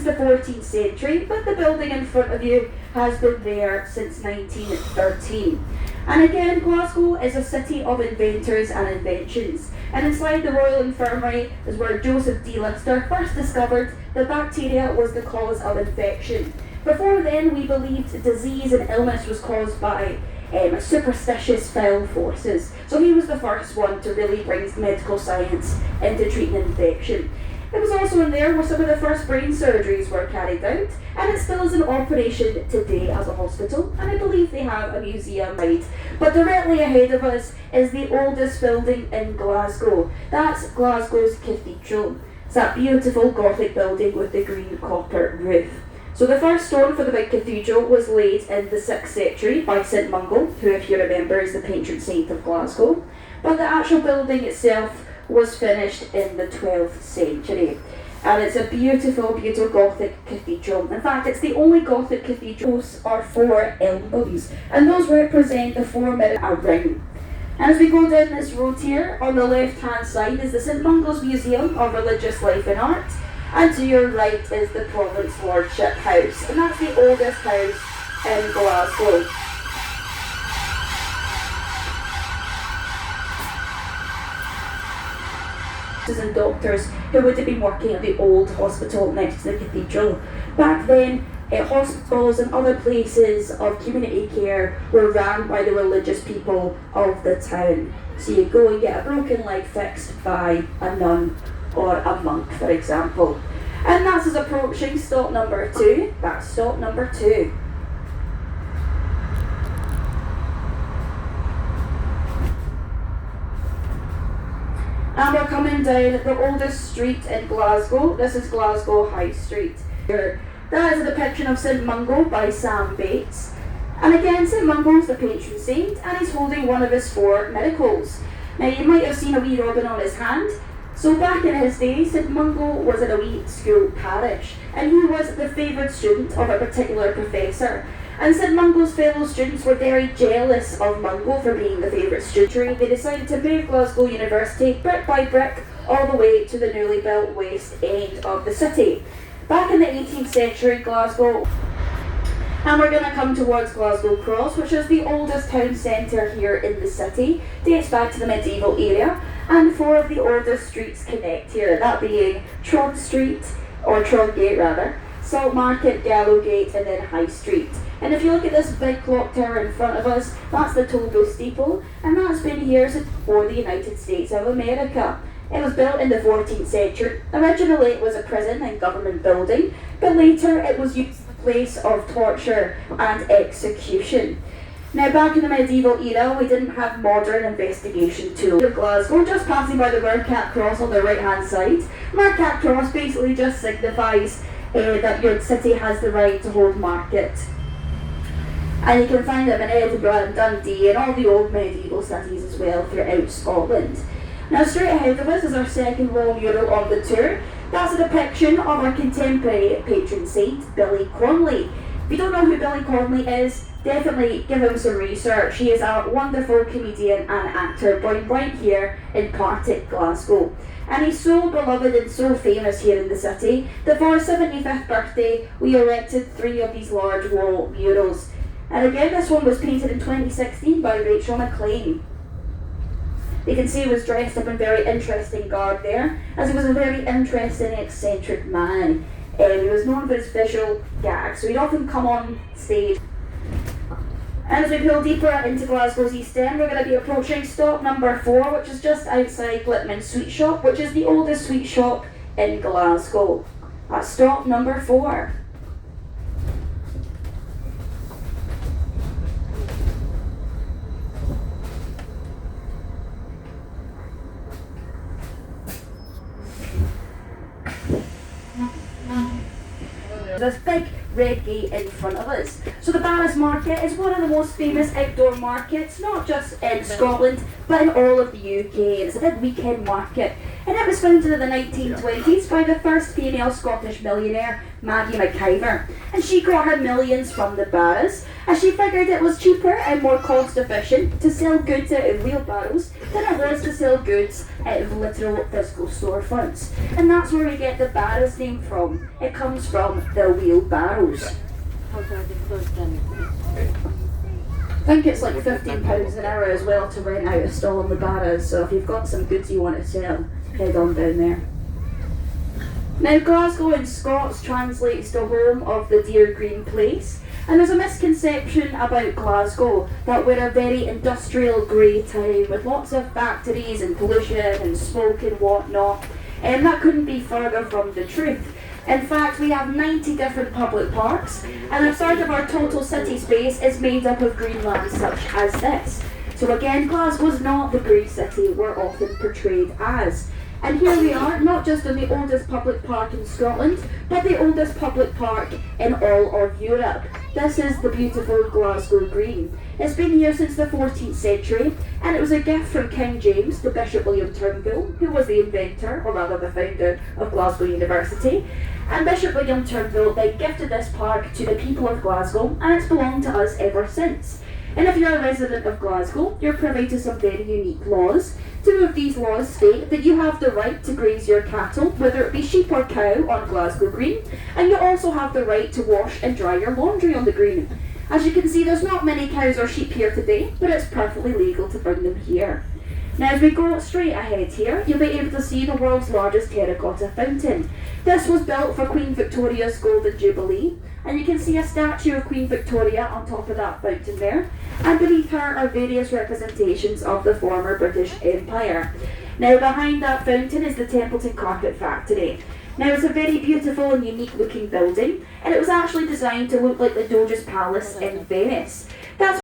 the 14th century, but the building in front of you has been there since 1913. And again, Glasgow is a city of inventors and inventions. And inside the Royal Infirmary is where Joseph D. Lister first discovered that bacteria was the cause of infection. Before then, we believed disease and illness was caused by superstitious foul forces. So he was the first one to really bring medical science into treating infection. It was also in there where some of the first brain surgeries were carried out, and it still is in operation today as a hospital, and I believe they have a museum right. But directly ahead of us is the oldest building in Glasgow. That's Glasgow's Cathedral. It's that beautiful Gothic building with the green copper roof. So the first stone for the big cathedral was laid in the 6th century by St Mungo, who, if you remember, is the patron saint of Glasgow. But the actual building itself was finished in the 12th century. And it's a beautiful, beautiful Gothic cathedral. In fact, it's the only Gothic cathedral are 4 elms, and those represent the 4 minutes a ring. And as we go down this road here, on the left-hand side is the St Mungo's Museum of Religious Life and Art, and to your right is the Province Lordship House, and that's the oldest house in Glasgow. And doctors who would have been working at the old hospital next to the cathedral. Back then, hospitals and other places of community care were run by the religious people of the town. So you go and get a broken leg fixed by a nun or a monk, for example. And that's us approaching stop number 2. That's stop number 2. And we're coming down the oldest street in Glasgow. This is Glasgow High Street. That is a depiction of St Mungo by Sam Bates. And again, St Mungo's the patron saint, and he's holding one of his 4 miracles. Now you might have seen a wee robin on his hand. So back in his day, St Mungo was in a wee school parish, and he was the favoured student of a particular professor. And St Mungo's fellow students were very jealous of Mungo for being the favourite student. They decided to move Glasgow University brick by brick all the way to the newly built west end of the city. Back in the 18th century, Glasgow, and we're going to come towards Glasgow Cross, which is the oldest town centre here in the city, dates back to the medieval era, and 4 of the oldest streets connect here, that being Trod Street, or Trodgate rather, Salt Market, Gallowgate, and then High Street. And if you look at this big clock tower in front of us, that's the Tollbooth steeple, and that's been here since before the United States of America. It was built in the 14th century. Originally it was a prison and government building, but later it was used as a place of torture and execution. Now back in the medieval era, we didn't have modern investigation tools. In Glasgow, just passing by the Mercat Cross on the right hand side. Mercat Cross basically just signifies that your city has the right to hold market. And you can find them in Edinburgh and Dundee and all the old medieval cities as well throughout Scotland. Now straight ahead of us is our second wall mural on the tour. That's a depiction of our contemporary patron saint, Billy Connolly. If you don't know who Billy Connolly is, definitely give him some research. He is a wonderful comedian and actor born right here in Partick, Glasgow. And he's so beloved and so famous here in the city that for his 75th birthday we erected 3 of these large wall murals. And again, this one was painted in 2016 by Rachel McLean. You can see he was dressed up in very interesting garb there, as he was a very interesting, eccentric man. He was known for his visual gags, so he'd often come on stage. And as we pull deeper into Glasgow's East End, we're going to be approaching stop number 4, which is just outside Glitman's Sweet Shop, which is the oldest sweet shop in Glasgow. That's stop number 4. This big red gate in front of us. So the Barras Market is one of the most famous outdoor markets, not just in Scotland, but in all of the UK. It's a big weekend market. And it was founded in the 1920s by the first female Scottish millionaire, Maggie McIver. And she got her millions from the Barras, as she figured it was cheaper and more cost efficient to sell goods out of wheelbarrows than it was to sell goods out of literal physical storefronts. And that's where we get the Barras name from. It comes from the wheelbarrows. I think it's like £15 an hour as well to rent out a stall in the Barras, so if you've got some goods you want to sell, head on down there. Now, Glasgow in Scots translates to home of the dear green place, and there's a misconception about Glasgow that we're a very industrial grey town with lots of factories and pollution and smoke and whatnot, and that couldn't be further from the truth. In fact, we have 90 different public parks, and a third of our total city space is made up of green land such as this. So again, Glasgow's not the grey city we're often portrayed as. And here we are, not just in the oldest public park in Scotland, but the oldest public park in all of Europe. This is the beautiful Glasgow Green. It's been here since the 14th century, and it was a gift from King James to Bishop William Turnbull, who was the inventor, or rather the founder, of Glasgow University. And Bishop William Turnbull then gifted this park to the people of Glasgow, and it's belonged to us ever since. And if you're a resident of Glasgow, you're privy to some very unique laws. Two of these laws state that you have the right to graze your cattle, whether it be sheep or cow, on Glasgow Green, and you also have the right to wash and dry your laundry on the green. As you can see, there's not many cows or sheep here today, but it's perfectly legal to bring them here. Now, as we go straight ahead here, you'll be able to see the world's largest terracotta fountain. This was built for Queen Victoria's Golden Jubilee, and you can see a statue of Queen Victoria on top of that fountain there, and beneath her are various representations of the former British Empire. Now, behind that fountain is the Templeton Carpet Factory. Now, it's a very beautiful and unique looking building, and it was actually designed to look like the Doge's Palace in Venice.